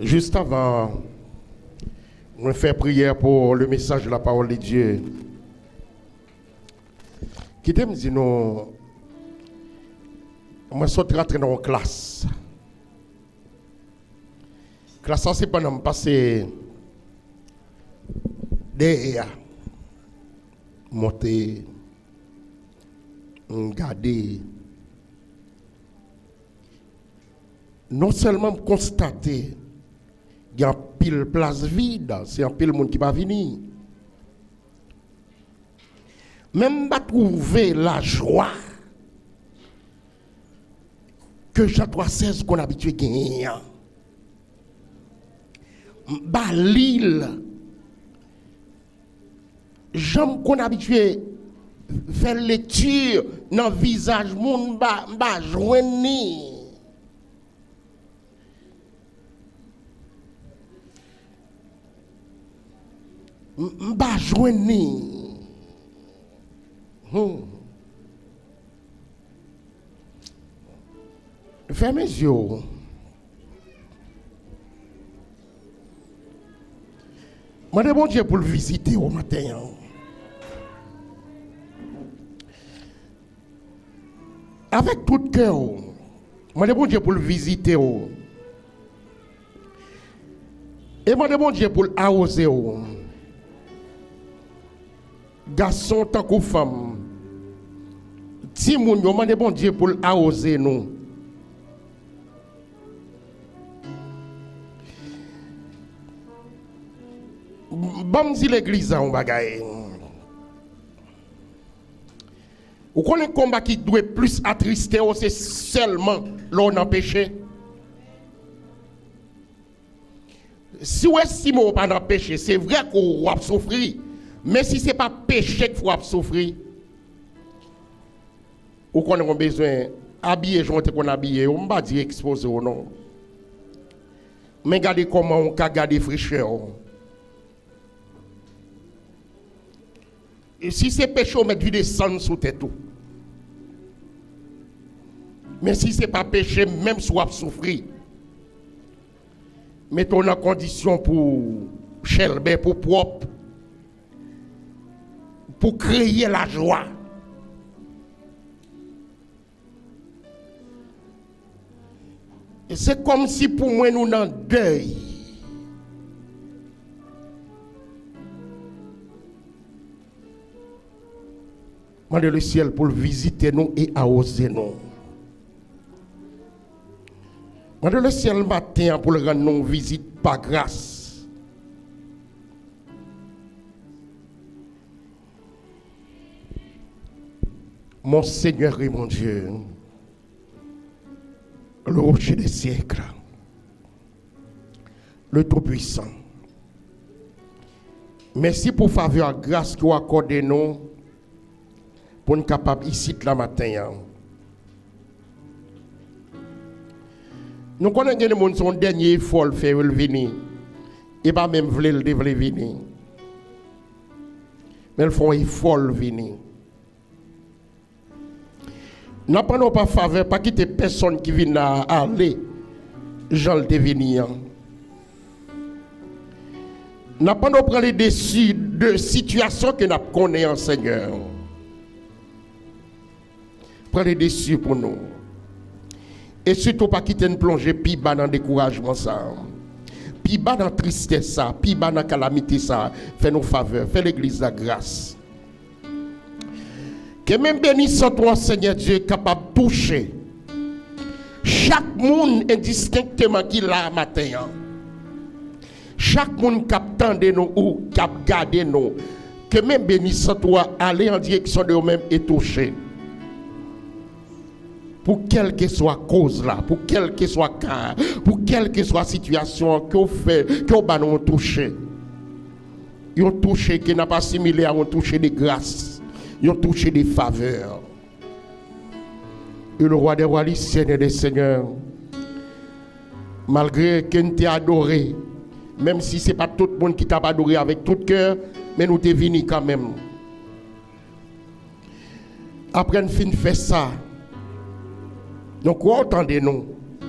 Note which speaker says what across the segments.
Speaker 1: Juste avant, on fait prière pour le message de la parole de Dieu. Qui t'aime dire nous, moi je suis rentré dans une classe. Classe ça c'est pendant que passer derrière, monter, garder. Non seulement constater qu'il y a pile place vide, c'est un pile monde qui va venir. Même pas trouver la joie que Jean 3,16 qu'on a habitué à gagner. Bah l'île, Jean qu'on a habitué à faire lecture dans le visage, moun ba joigner. M'ba joigner. Ferme mes yeux. Je demande bon Dieu pour le visiter au matin. Avec tout cœur. Je demande bon Dieu pour le visiter. Et je demande bon Dieu pour l'arroser. Garçon tant que femme. Si moun yo demande bon Dieu pour l'arroser nous. Bon si l'église en bagaille. Vous connaissez le combat qui doit plus attrister, c'est seulement l'on a péché. Si vous estimez pas dans péché, c'est vrai qu'on va souffrir. Mais si ce n'est pas péché qu'il faut souffrir, vous connaissez besoin d'habiller, je vais habiller, on ne va pas dire exposer ou non. Mais regardez comment on peut garder fraîcheur. Et si c'est péché, on met du descendre sous tête. Mais si ce n'est pas péché, même si on souffrir, mettons en condition pour chelbe, pour propre, pour créer la joie. Et c'est comme si pour moi nous dans deuil. Demandez le ciel pour visiter nous et arroser nous. Demandez le ciel matin pour le rendre nous visite par grâce. Mon Seigneur et mon Dieu, le rocher des siècles, le Tout-Puissant. Merci pour faveur et grâce que vous accordez nous pour nous capables ici la matin. Nous connaissons que les gens sont dernier effort le faire venir. Et pas même vouloir le venir. Mais ils font effort le venir. Nous ne prenons pas faveur, pas quitter personne qui vient aller, Jean le venir. Nous ne prenons pas les déçus de situations que nous connaissons, Seigneur. Prenez les déçus pour nous. Et surtout pas quitter une plongée plus bas dans le découragement ça. Plus bas dans la tristesse ça, plus bas dans la calamité ça. Fais nos faveurs, fais l'église la grâce. Que même bénissant toi, Seigneur Dieu, capable de toucher chaque monde indistinctement qui l'a matin. Chaque monde qui attend nous ou qui garde nous. Que même bénissant toi, aller en direction de nous-mêmes et toucher. Pour quelle que soit cause là, pour quelle que soit cas, pour quelle que soit situation que vous faites, que vous avez touché. Ils ont touché qui n'a pas assimilé à un touché de grâce. Ils ont touché des faveurs. Et le roi des rois, le Seigneur des seigneurs, malgré qu'il t'a adoré, même si ce n'est pas tout le monde qui t'a adoré avec tout cœur, mais nous t'es venu quand même. Après une fin fait ça, donc, entendez-nous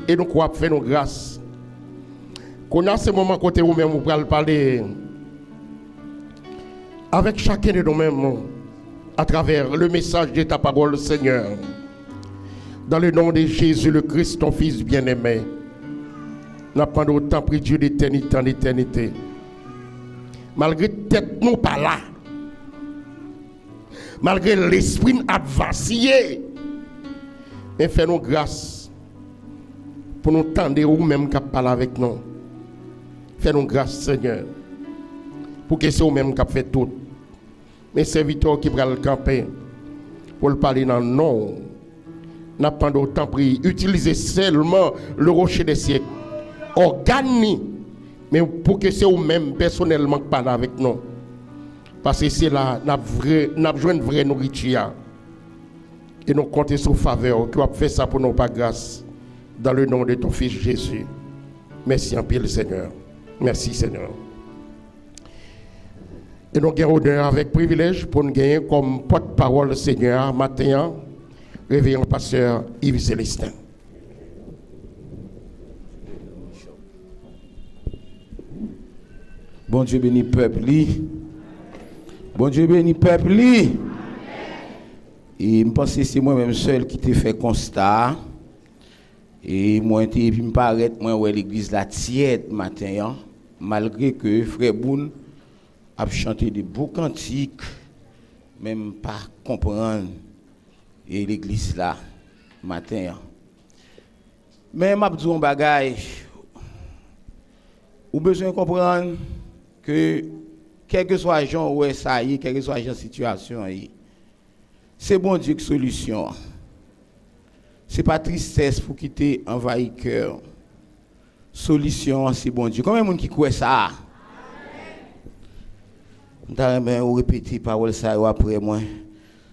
Speaker 1: et nous faire nos grâces. Qu'on a ce moment côté où même vous pouvez parler avec chacun de nous-mêmes à travers le message de ta parole, Seigneur. Dans le nom de Jésus le Christ, ton Fils bien-aimé, nous avons autant pris Dieu d'éternité en éternité. Malgré tête nous pas là, malgré l'esprit a vacillé, mais fais-nous grâce pour nous tendre ou même qui parle avec nous. Fais-nous grâce, Seigneur, pour que c'est vous-même qui fait tout. Mes serviteurs qui vont le camper pour le parler dans le nom. N'a pas d'autant pris. Utilisez seulement le rocher des siècles. Organise, mais pour que c'est vous-même personnellement qui parle avec nous. Parce que c'est là, nous avons besoin de vraie nourriture. Et nous comptons sur faveur, qui a fait ça pour nous par grâce. Dans le nom de ton Fils Jésus. Merci en pile, Seigneur. Merci, Seigneur. Et nous avons honneur avec privilège pour nous gagner comme porte-parole, Seigneur, matin, réveillant pasteur Yves Célestin.
Speaker 2: Bon Dieu béni peuple. Bon Dieu béni peuple. Et je pense que c'est moi-même seul qui t'ai fait constat. Et moi, je me paraît, moi, ouais, l'église la tiède matin, malgré que frère Boune a chanté des beaux cantiques, même pas comprendre et l'église là matin. Mais m'a dit un bagage, ou besoin de comprendre que quel que soit genre où ça y est, quel que soit genre situation c'est bon Dieu qui solution. C'est pas tristesse pour quitter envahi cœur. Solution c'est bon Dieu. Combien de monde qui croit ça? On répéter parole ça après moi.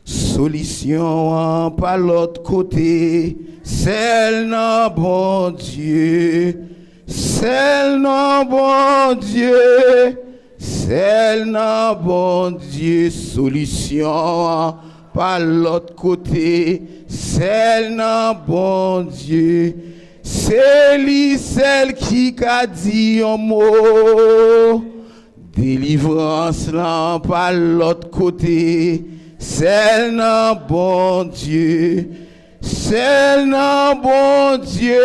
Speaker 2: Solution par l'autre côté, celle non bon Dieu, celle non bon Dieu, celle non bon Dieu, solution par l'autre côté, celle non bon Dieu, c'est lui celle qui a dit un mot, délivrance là par l'autre côté. C'est non bon Dieu, c'est non bon Dieu,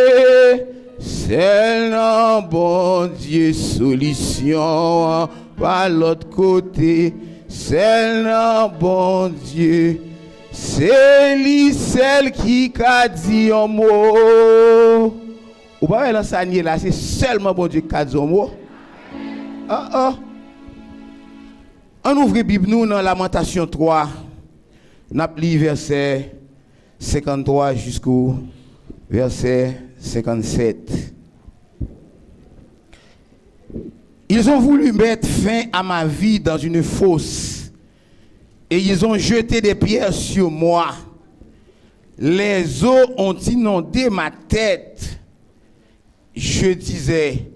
Speaker 2: c'est non bon Dieu, solution par l'autre côté, c'est non bon Dieu, c'est lui celle qui a dit un mot. Ou pas l'enseigner là, c'est seulement bon Dieu qui a dit un mot. On ouvre la Bible nous dans Lamentation 3, n'a lu verset 53 jusqu'au verset 57. Ils ont voulu mettre fin à ma vie dans une fosse et ils ont jeté des pierres sur moi. Les eaux ont inondé ma tête. Je disais,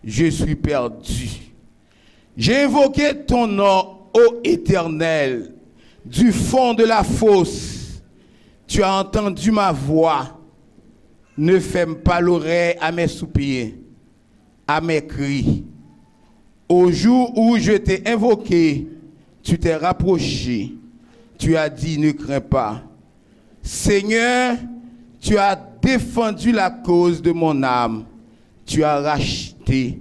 Speaker 2: je suis perdu. J'ai invoqué ton nom, ô Éternel, du fond de la fosse. Tu as entendu ma voix. Ne ferme pas l'oreille à mes soupirs, à mes cris. Au jour où je t'ai invoqué, tu t'es rapproché. Tu as dit, ne crains pas. Seigneur, tu as défendu la cause de mon âme. Tu as racheté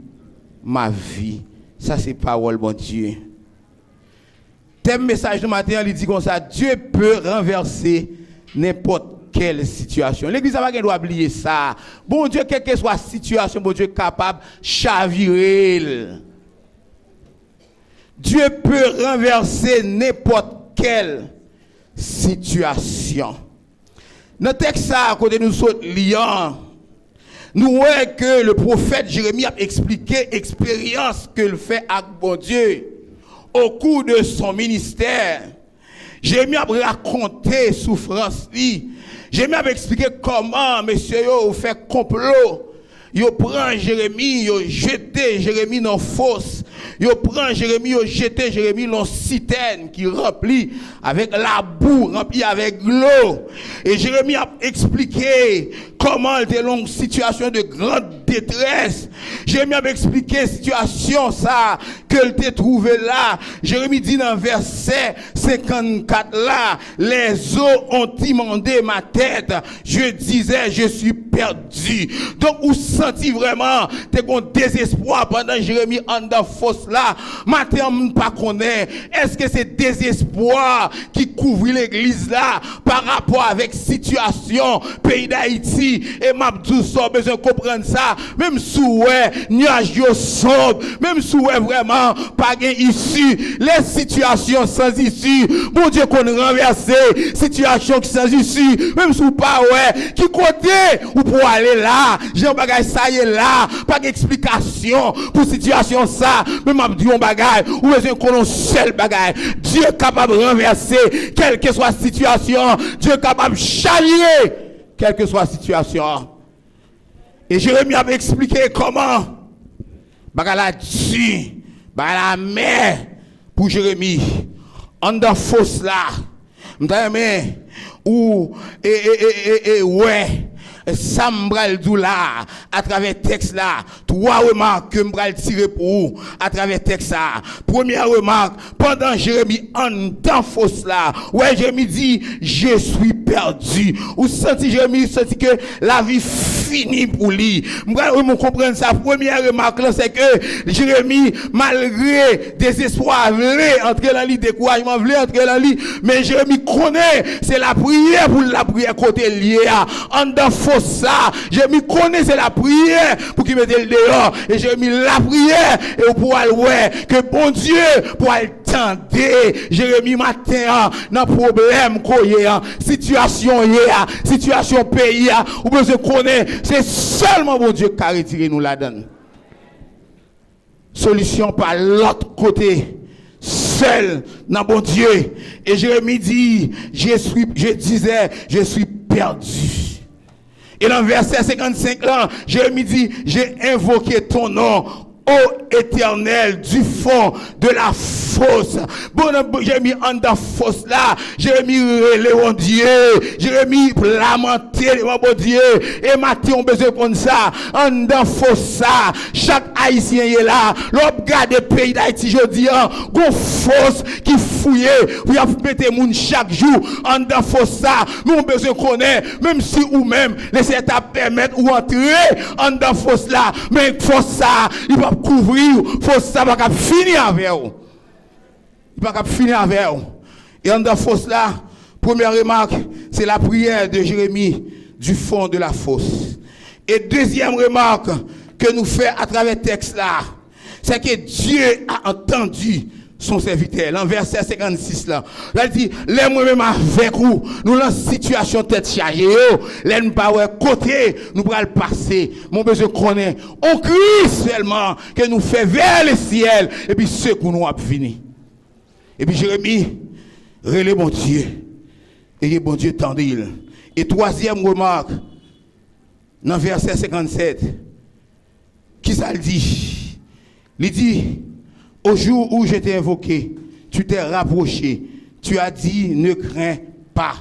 Speaker 2: ma vie. Ça, c'est parole, bon Dieu. Thème message de matin, il dit comme ça, Dieu peut renverser n'importe quelle situation. L'église n'a pas doit oublier ça. Bon Dieu, quelle que soit la situation, bon Dieu est capable de chavirer. Dieu peut renverser n'importe quelle situation. Dans le texte, à côté de nous autres liants, nous voyons que le prophète Jérémie a expliqué l'expérience qu'il fait avec bon Dieu au cours de son ministère. Jérémie a raconté souffrance. Jérémie a expliqué comment monsieur yo fait complot. Yo prend Jérémie, yo jeté Jérémie dans fosse. Yo prend Jérémie, yo jeté Jérémie dans citerne qui remplit avec la boue, rempli avec l'eau. Et Jérémie a expliqué comment il était dans une situation de grande détresse. Jérémie a expliqué la situation ça que était trouvé là. Jérémie dit dans verset 54 là, les eaux ont inondé ma tête. Je disais, je suis perdu. Donc, vous sentez vraiment, t'es un désespoir pendant Jérémie en dans fosse là. Matin, on ne pas connaît. Est-ce que c'est désespoir qui couvre l'église là par rapport avec situation pays d'Haïti et Mabdou so besoin de comprendre ça. Même sous nuage yo sombre, même sous vraiment pas gain issue, les situations sans issue. Bon Dieu qu'on renverse situation sans issue, même sous pas qui côté ou pour aller là, Jean bagay ça y est là, pas d'explication pour situation ça, même Mabdou on bagay ou besoin qu'on seul bagay. Dieu est capable de renverser quelle que soit la situation, Dieu est capable de chalier quelle que soit la situation. Et Jérémie avait expliqué comment bagala dit bagala mer pour Jérémie en dans fosse là m'dame ou ouais ça m'bral dou là à travers texte là trois remarques que m'bral tirer pour vous à travers texte ça. Première remarque, pendant Jérémie en dans fosse là ouais Jérémie dit je suis perdu. Ou senti Jérémie senti que la vie finie pour lui. M'bral vous comprendre ça. Première remarque là c'est que Jérémie malgré désespoir voulait entrer dans lui, découragement voulait entrer dans lui, mais Jérémie connaît c'est la prière pour la prière côté lié en dans ça, Jérémie connaît c'est la prière pour qu'il mette le dehors et Jérémie la prière et pour aller ouais que bon Dieu pour aller tendre Jérémie matin dans problème koye situation situation pays ou besoin connaître c'est seulement bon Dieu qui a retiré nous la donne. Solution par l'autre côté seul dans bon Dieu et Jérémie dit je disais je suis perdu. Et dans verset 55 là, Jérémie dit, j'ai invoqué ton nom, ô Éternel, du fond de la fosse. Bon, Jérémie en dans fosse là, Jérémie relève Dieu, Jérémie lamenté mon Dieu, et Matthieu on besoin comme ça, en dans fosse ça, chaque haïtien est là, l'on regarde le pays d'Haïti, je dis, gon fosse qui fouille, pour y mettre moun chaque jour, en dans fosse ça, nous on besoin connaître, même si ou même, laissez ta permettre ou entrer, en dans fosse là, mais fosse ça, il va couvrir, fosse ça, va finir avec vous. Il va finir avec vous. Et en dans fosse là, première remarque, c'est la prière de Jérémie du fond de la fosse. Et deuxième remarque que nous fait à travers le texte là, c'est que Dieu a entendu son serviteur. Dans verset 56 là, il dit, les moi-même avec vous, nous dans situation tête chargée, les nous pas côté, nous pourrons le passer. Mon besoin connaît, on crie seulement que nous fait vers le ciel, et puis ce que nous avons fini. Et puis Jérémie, relève mon Dieu, et bon Dieu tendil. Et troisième remarque, dans verset 57, qui ça le dit? Il dit, au jour où je t'ai invoqué, tu t'es rapproché, tu as dit, ne crains pas.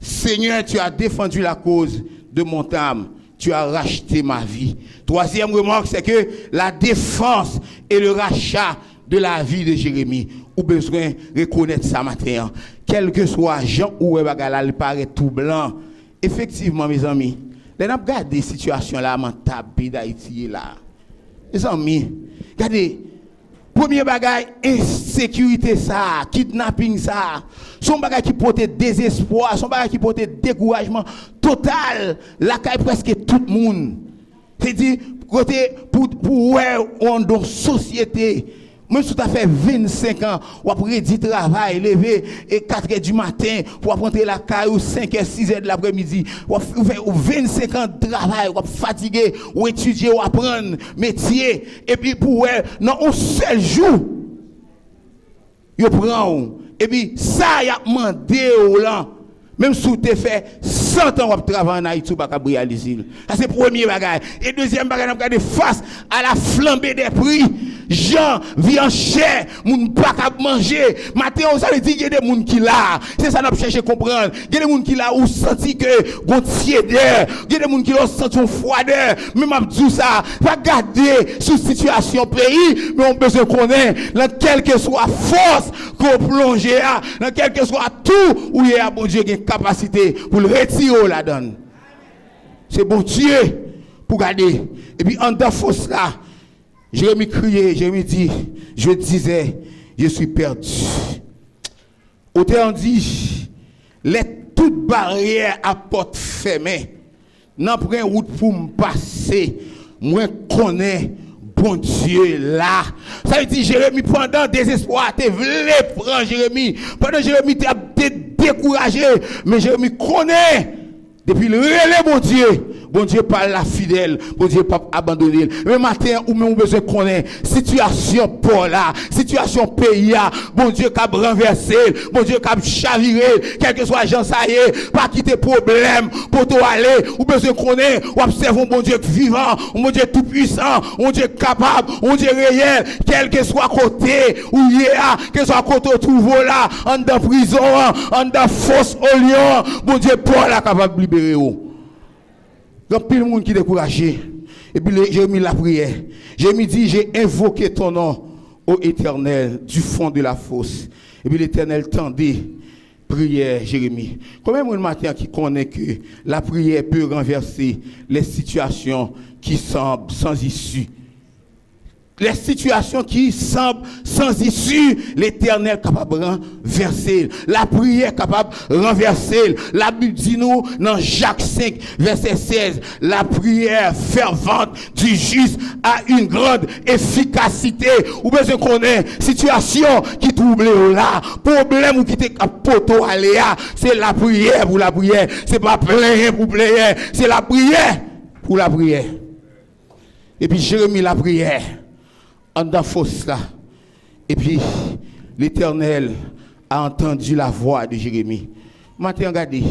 Speaker 2: Seigneur, tu as défendu la cause de mon âme, tu as racheté ma vie. Troisième remarque, c'est que la défense et le rachat de la vie de Jérémie, ou besoin de reconnaître ça matin. Quel que soit Jean ou Bagala, il paraît tout blanc. Effectivement, mes amis, les gens regardent des situations lamentables d'Haïti là. Mes amis, regardez, premier bagage, insécurité ça, kidnapping ça, son bagage qui porte désespoir, son bagage qui porte découragement total, la caille presque tout le monde. C'est-à-dire, côté pour on dans société, même si tu as fait 25 ans, ou après du travail, lever et 4 h du matin, pour rentrer la caille ou 5 h, 6 h de l'après-midi, ou faire 25 ans de travail, ou fatigué, ou étudier, ou apprendre métier, et puis pour non, un seul jour, il prend, et puis ça, il a demandé au là. Même si tu as fait 100 ans de travail en Haïti, tu ne peux pas réaliser. Ça, c'est le premier bagage. Et deuxième bagage, on regarde face à la flambée des prix. Jean vit en chair, moun pas qu'à manger. Matin, ça veut dire qu'il y a des gens qui là. C'est ça qu'on cherche à comprendre. Il y a des gens qui là où senti que gon tiédeur, il y a des gens qui ont senti une froideur. Même m'a dit ça, pas garder sous situation pays, mais on besoin connaître dans quelle que soit force qu'on plonge dans quel que soit tout où il y a bon Dieu qui a une capacité pour le retirer la donne. C'est bon Dieu pour garder. Et puis en dans fosse là, Jérémie criait, Jérémie dit, je disais, je suis perdu. Autant dit, les toutes barrières à porte fermée, n'en prend route pour me passer, moi connais bon Dieu là. Ça veut dire Jérémie pendant désespoir, tu voulais prendre Jérémie, pendant Jérémie tu as découragé, mais Jérémie connaît depuis le relais bon Dieu pas la fidèle, bon Dieu pas abandonné. Mais matin ou même besoin connaître situation pour là, situation pays là, bon Dieu qui a renversé, bon Dieu qui a chaviré, quel que soit gens ça y est, pas quitter problème pour toi aller, ou besoin connaître, ou observer bon Dieu vivant, bon Dieu tout puissant, bon Dieu capable, bon Dieu réel, quel que soit côté où il y a, que soit côté où trouve là, en dans prison, en dans fosse au lion, bon Dieu pour là capable de libérer vous. Donc, pile monde qui est découragé. Et puis, j'ai mis la prière. J'ai mis dit, j'ai invoqué ton nom, ô Éternel, du fond de la fosse. Et puis, l'Éternel tendait prière, Jérémie. Combien de matin qui connaît que la prière peut renverser les situations qui semblent sans issue? Les situations qui semblent sans issue, l'Éternel capable de renverser. La prière capable de renverser. La Bible dit nous dans Jacques 5, verset 16, la prière fervente du juste a une grande efficacité. Ou bien je connais situation qui trouble là, problème ou qui te poto aléa, c'est la prière pour la prière. C'est pas plaire pour plaire, c'est la prière pour la prière. Et puis Jérémie la prière. En dans fosse là. Et puis, l'Éternel a entendu la voix de Jérémie. Maintenant, regardez,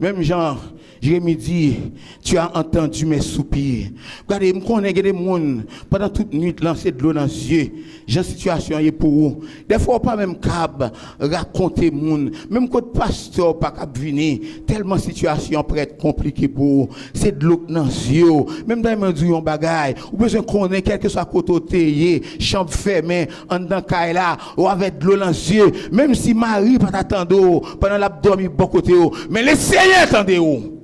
Speaker 2: même Jean, Jérémie dit, tu as entendu mes soupirs. Regardez, je connais des gens, pendant toute nuit, lancer de l'eau dans les yeux. J'ai une situation pour vous. Des fois, pas même cab, raconter moun. Même quand le pasteur pas cap venir, tellement situation peut être compliquée pour vous. C'est de l'eau dans les yeux. Même dans les mains, bagaille. Ou besoin connaître quel que soit côté, chambre fermée, en dans caille là, ou avec de l'eau dans les yeux. Même si Marie pas t'attendre, pendant la dormi bon côté, mais le Seigneur attendez vous.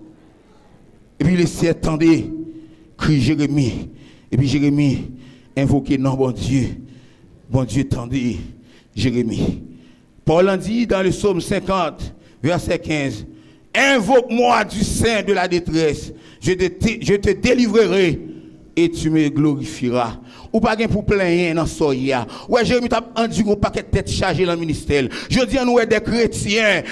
Speaker 2: Et puis le Seigneur attendait, crie Jérémie. Et puis Jérémie invoquait non bon Dieu tendait Jérémie. Paul en dit dans le psaume 50, verset 15, invoque-moi du sein de la détresse, je te délivrerai et tu me glorifieras. Ou pas pour plaindre dans soya. Ouais, Jérémie t'a rendu un paquet de tête chargée dans le ministère. Je dis à nous des chrétiens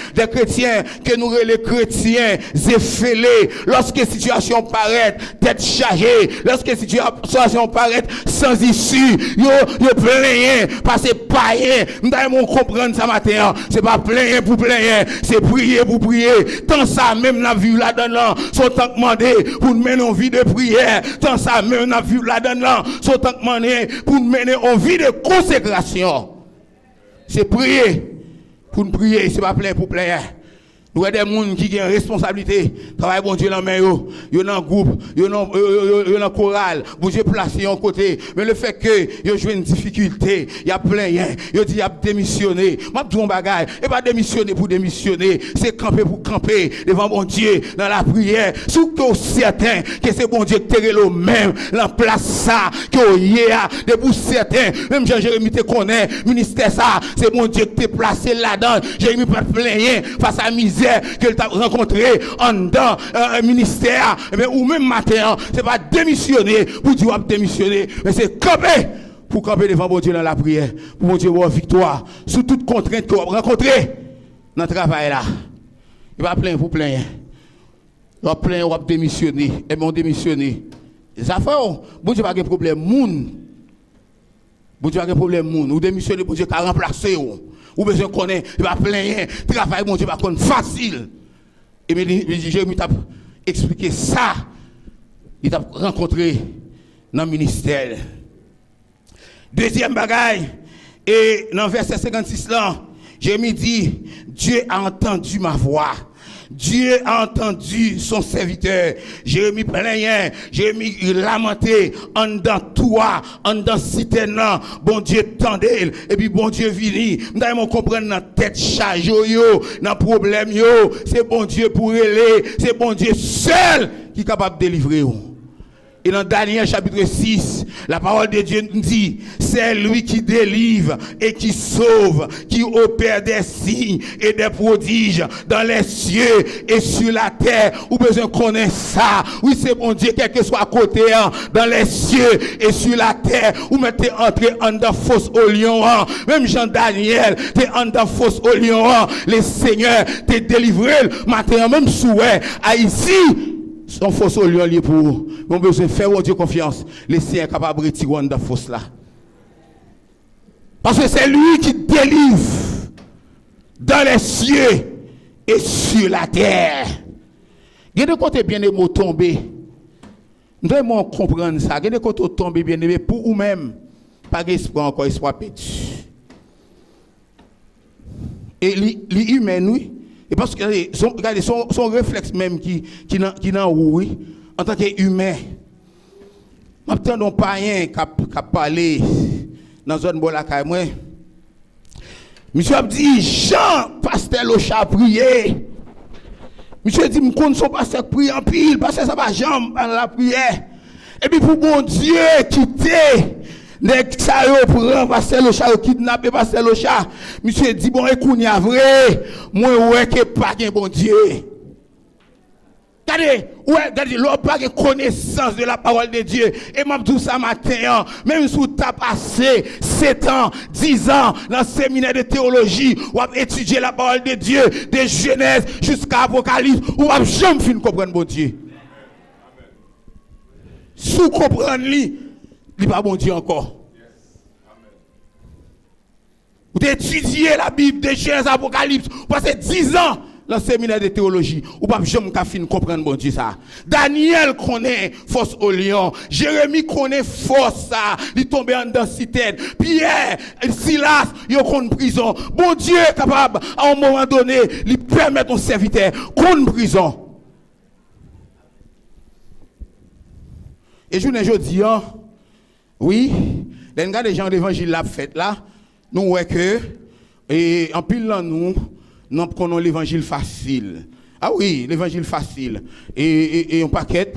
Speaker 2: que nous les chrétiens zéphélés lorsque situation paraît tête chargée, lorsque situation paraît sans issue, yo plaindre parce que païen, nous comprendre ça matin, c'est pas plaindre pour plaindre, c'est prier pour prier. Tant ça même la vie là-dedans, sont tant demander pour mener une vie de prière, tant ça même la vie là-dedans, sont tant pour nous mener en vie de consécration. C'est prier. Pour nous prier, c'est pas plaire pour plaire. Nous avons des gens qui ont une responsabilité. Travail bon Dieu dans la main, yo dans groupe, yo dans chorale, bon Dieu placé en côté. Mais le fait que yo joué une difficulté, il y a plein, yo dit y a démissionné. M'a dit un bagage, et pas démissionner pour démissionner, c'est camper pour camper devant bon Dieu dans la prière. Surtout certain que c'est bon Dieu qui te le même la place ça que hier de pour certains, même Jean-Jérémie te connaît, ministère ça, c'est bon Dieu qui te placé là-dedans. Jérémie pas plaigner face à misère que tu as rencontré en dans un ministère, mais ou même matin, c'est pas démissionner pour dire démissionner, mais c'est camper pour camper devant bon Dieu dans la prière, pour bon Dieu avoir victoire sous toute contrainte que vous rencontrez dans le travail là. Il va plaindre pour plaindre. Il va plaindre, ou démissionner, et on démissionner. Les affaires, bon Dieu pas de problème, moun. Bon Dieu pas de problème, moun. Ou démissionner, bon Dieu qui a remplacé ou. Ou besoin connaître, il va plaindre, travail mon Dieu va connaître facile. Et Jérémie t'a expliqué ça. Il t'a rencontré dans le ministère. Deuxième bagaille, et dans verset 56 là, Jérémie dit, Dieu a entendu ma voix. Dieu a entendu son serviteur. Jérémie plaignait, Jérémie lamentait, en dans toi, en dans cité là, bon Dieu tendait, et puis bon Dieu vini. Nous comprendre dans tête charge yo, dans problème yo, c'est bon Dieu pour aller, c'est bon Dieu seul qui est capable de délivrer. Et dans Daniel chapitre 6, la parole de Dieu nous dit, c'est lui qui délivre et qui sauve, qui opère des signes et des prodiges dans les cieux et sur la terre. Ou besoin connaître ça. Oui, c'est bon Dieu, quel que soit à côté, dans les cieux et sur la terre. Ou mettez entrer en dans fosse au lion. Même Jean Daniel, t'es en dans fosse au lion. Les seigneurs t'es délivré. Matin, même souhait, à ici. Son fosse au lion lié pour on besoin faire au Dieu confiance. Les siens capables de retirer dans fosse là. Parce que c'est lui qui délivre dans les cieux et sur la terre. Il y a des côtés bien aimés tomber. Nous devons comprendre ça. Il y a des côtés tomber bien aimés pour vous-même. Pas d'espoir encore, espoir perdu. Et l'humain, oui. Et parce que regardez, son réflexe même qui n'a oui, en tant qu'humain, m'attendons pas rien qu'à parler dans zone bolaka moi. Monsieur a dit Jean pasteur le chat prier. Monsieur dit me connait son pasteur prier en pile parce que ça va Jean dans la prière. Et puis pour bon Dieu quitter nèg ça yo prend passer le chat kidnapper passer le chat. Monsieur dit bon écoute y a vrai, moi ouais que pas gain bon Dieu. Regardez, l'on pas de connaissance de la parole de Dieu. Et même tout ça matin, même si tu as passé 7 ans, 10 ans dans le séminaire de théologie, ou à étudier la parole de Dieu, de Genèse jusqu'à Apocalypse, ou à jamais fin comprendre bon Dieu. Sous comprendre lui, il n'est pas bon Dieu encore. Vous étudiez la Bible de Genèse Apocalypse, vous passez 10 ans dans le séminaire de théologie, ou pas jamais fin comprendre bon Dieu ça. Daniel connaît force au lion, Jérémie connaît force ça, il tombe en dans citerne, Pierre, Silas, ils ont prison. Bon Dieu est capable à un moment donné, lui permettre ton serviteur qu'on prison. Et je ne dis oui, les gars des gens d'évangile l'a fait là, nous voyons que et en pile là nous prenons l'évangile facile. Ah oui, l'évangile facile. Et un paquet,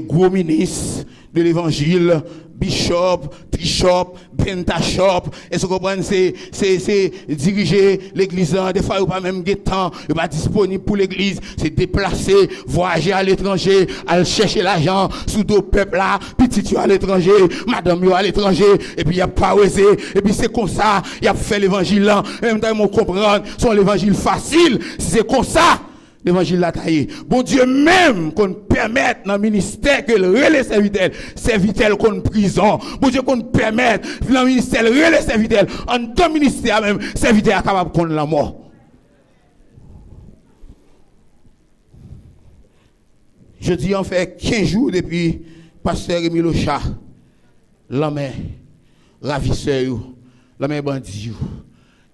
Speaker 2: gros ministre de l'évangile, bishop, trishop, pentashop. Et ce que vous comprenez, c'est diriger l'église. Des fois, il n'y a pas même de temps, il n'y a pas disponible pour l'église. C'est déplacer, voyager à l'étranger, aller chercher l'argent sous d'autres peuples là, petit à l'étranger, madame à l'étranger, et puis il n'y a pas osé. Et puis c'est comme ça, il a fait l'évangile là. Même temps, ils comprendre, c'est l'évangile facile. C'est comme ça. L'évangile l'a taillé. Bon Dieu même qu'on permette dans le ministère que le relais serviteur qu'on prison. Bon Dieu qu'on permette dans le ministère le relais serviteur en deux ministères même serviteur capable qu'on la mort. Je dis en fait 15 jours depuis pasteur Rémi Locha la main ravisseur la main bandit.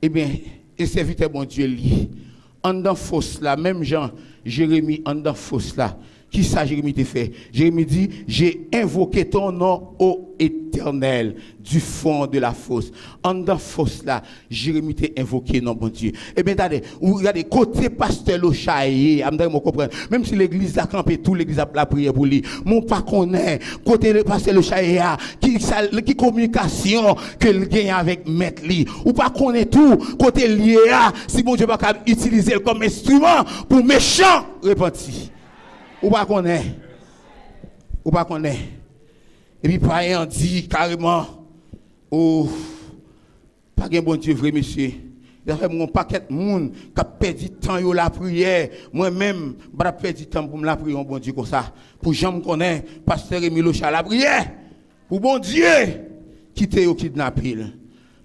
Speaker 2: Eh bien, et serviteur bon Dieu lié. En dans fosse là, même Jean, Jérémie, en dans fosse là. Qui ça Jérémie t'a fait? Jérémie dit, j'ai invoqué ton nom, ô Éternel, du fond de la fosse. En dans fosse là, Jérémie t'a invoqué non bon Dieu. Eh bien, regardez, côté pasteur Lochaye, même si l'église a campé, tout l'église a la prière pour lui. Mon pas connaît, côté le pasteur Lochaye, qui communication que le gagne avec maître li. Ou pas connaît tout, côté lié, si bon Dieu pas utiliser comme instrument pour méchant repentir. Ou pas connaît. Ou pas connaît. Et puis païen dit carrément, oh, pas de bon Dieu vrai monsieur. Il y a mon paquet de monde qui a perdu temps yo la prière. Moi-même, je vais perdre du temps pour me la prier, bon Dieu comme ça. Pour j'en connais, pasteur Rémi Locha la prière. Pour bon Dieu, quitter ou kidnapper.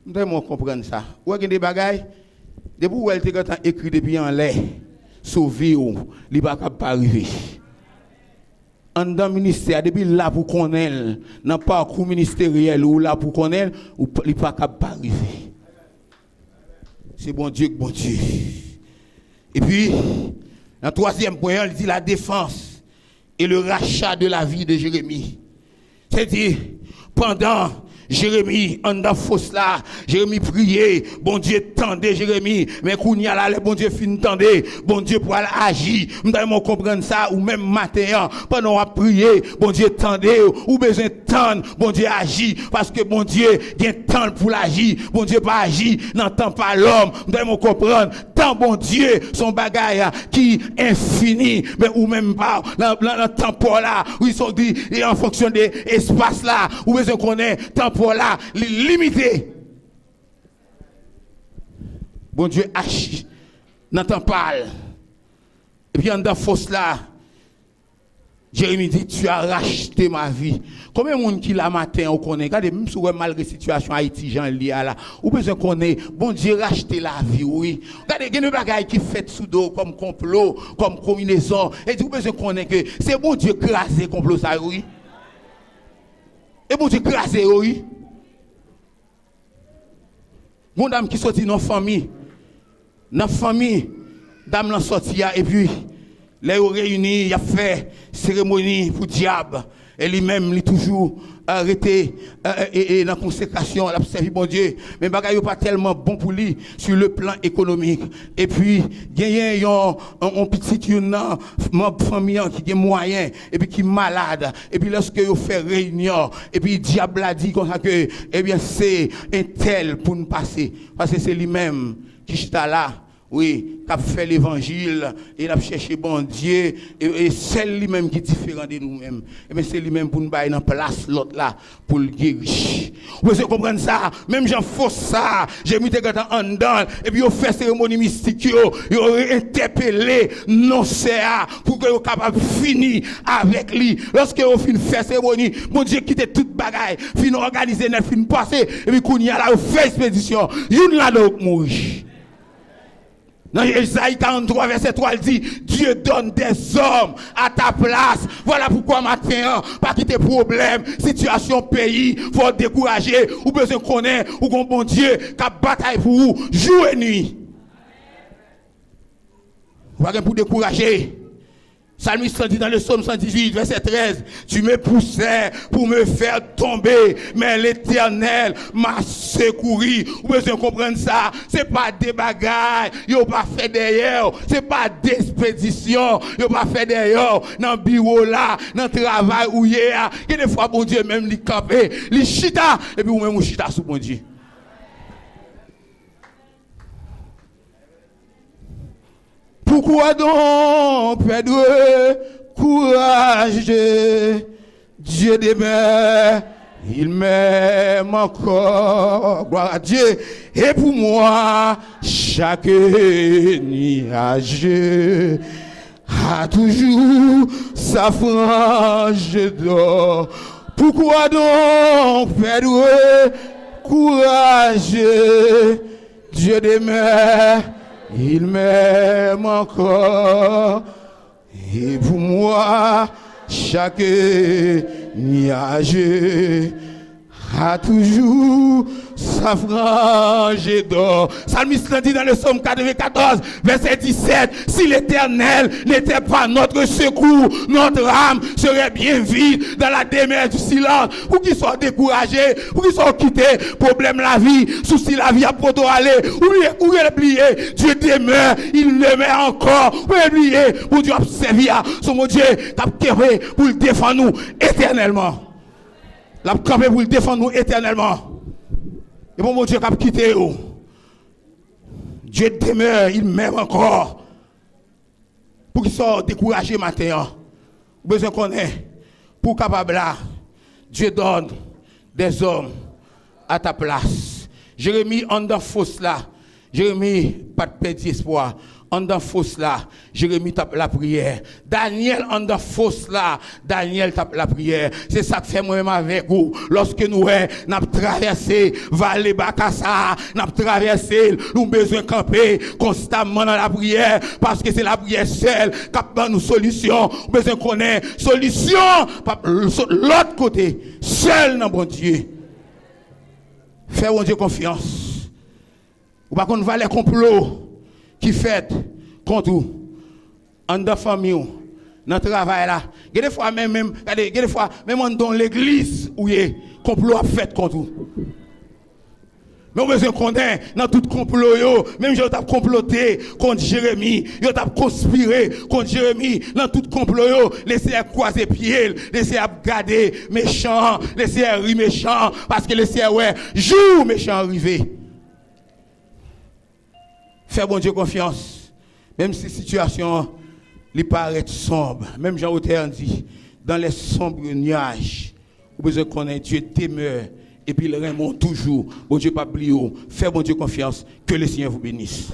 Speaker 2: Nous devons comprendre ça. Ou il y a des bagailles, depuis où elle était écrit depuis en l'air, sauver ou, il ne va pas arriver. en dans ministère depuis là pour connaître dans parcours ministériel ou là pour connaître ou il pas capable arriver. C'est bon Dieu. Et puis dans troisième point, il dit la défense et le rachat de la vie de Jérémie. C'est-à-dire pendant Jérémie, en dans fosse là, Jérémie priait, bon Dieu tendait Jérémie, mais qu'on y a là, bon Dieu fin tendait, bon Dieu pour aller agir, nous comprendre ça, ou même matin, pendant on prier, bon Dieu tendait, ou besoin de tendre, bon Dieu agit, parce que bon Dieu, il y a temps pour l'agir, bon Dieu pas agir, n'entend pas l'homme, nous comprendre, tant bon Dieu, son bagage qui est infini, mais ou même pas, dans le temps là, où ils sont dit, et en fonction de l'espace là, où besoin qu'on est, temps pour là, limité. Bon Dieu agit, n'entend pas. Et puis en dans fosse là, Jérémie dit, tu as racheté ma vie. Combien de monde qui la matin on connaît, regardez, même si malgré la situation Haïti, Jean lié là, ou besoin connaît, bon Dieu racheté la vie, oui. Regardez, il y a des bagailles qui fait sous dos comme complot, comme combinaison, et vous besoin connaître que c'est bon Dieu crasé complot ça, oui. Et bon Dieu crasé, oui. Bon dame qui sorti dans la famille, dame l'en sorti et puis les réunis, il a fait cérémonie pour diable et lui-même il toujours arrêté et dans la consécration, il a servi bon Dieu, mais bagaille pas tellement bon pour lui sur le plan économique. Et puis il y a un petit famille qui est moyen et puis qui est malade et puis lorsque il fait réunion et puis diable a dit comme ça que eh bien c'est un tel pour nous passer parce que c'est lui-même qui est là. Oui, qui a fait l'évangile, il a cherché bon Dieu, et c'est lui-même qui est différent de nous-mêmes. Et bien c'est lui-même pour nous mettre en place l'autre là, pour le guérir. Vous pouvez comprendre ça, même j'en fausse ça, j'ai mis des gars en dedans, et puis ils ont fait cérémonie mystique, ils ont interpellé non CA pour qu'ils soient capables de finir avec lui. Lorsque ils ont fini de faire cérémonie, mon Dieu quitte toute bagaille, fin organiser, fin passer, et puis qu'on y a là, ils fait expédition, ils là donc mourir. Dans Isaïe 43, verset 3, il dit, Dieu donne des hommes à ta place. Voilà pourquoi matin, pas quitter problème, situation pays, faut décourager, ou besoin connaître, ou qu'on bon Dieu, qui bataille pour vous, jour et nuit. Voilà pour décourager. Psalmiste dit dans le psaume 118, verset 13, tu me poussais pour me faire tomber, mais l'Éternel m'a secouru. Vous pouvez comprendre ça. C'est pas des bagailles, ils pas fait derrière. C'est pas d'expédition, ils pas fait derrière. Dans le bureau là, dans le travail où il y a. Et des fois, bon Dieu, même les camper, les chita, et puis vous même chita sous bon Dieu. Pourquoi donc perdre courage? Dieu demeure, il m'aime encore. Gloire à Dieu. Et pour moi, chaque nuage a toujours sa frange d'or. Pourquoi donc perdre courage? Dieu demeure, il m'aime encore, et pour moi, chaque nuage a toujours sa frange d'or. Psalmiste dit dans le psaume 94, verset 17, si l'Éternel n'était pas notre secours, notre âme serait bien vide dans la demeure du silence. Pour qu'ils soient découragés, pour qu'ils soient quittés, problème la vie, souci la vie à poto aller, oubliez, Dieu demeure, il demeure encore, oubliez, pour Dieu servir, son Dieu, pour le défendre nous éternellement. La campé pour le défendre nous éternellement. Et bon, mon Dieu, qui a quitté vous. Dieu demeure, il m'aime encore. Pour qu'ils soient découragés matin. Besoin qu'on ait. Pour capable là, Dieu donne des hommes à ta place. Jérémie, en dans fosse là. Jérémie, pas de perdre espoir. en dans fosse là, Jérémie tape la prière. Daniel en dans fosse là, Daniel tape la prière. C'est ça que fait moi-même avec vous. Lorsque nous n'a traversé vallée Bakassa, n'a traversé, nous besoin camper constamment dans la prière parce que c'est la prière seule qui a nous solution. Nous besoin connaître solution l'autre côté, seul dans bon Dieu. Fais bon Dieu confiance. Ou pas qu'on va les complots qui fait contre vous, en de famille, dans le travail là. Il y a des fois même dans l'église où il y a complot fait contre vous. Mais on besoin qu'on ait dans tout complot, même si on t'a comploté contre Jérémie, on t'a conspiré contre Jérémie, dans tout complot, laissez croiser pied, laissez garder méchant, laissez rire méchant, parce que laissez jour méchant arrivé. Fais bon Dieu confiance, même si la situation lui paraît sombre, même Jean-Auteur dit, dans les sombres nuages, vous besoin qu'on ait Dieu demeure. Et puis le remonte toujours. Bon Dieu, pas oublier. Fais bon Dieu confiance. Que le Seigneur vous bénisse.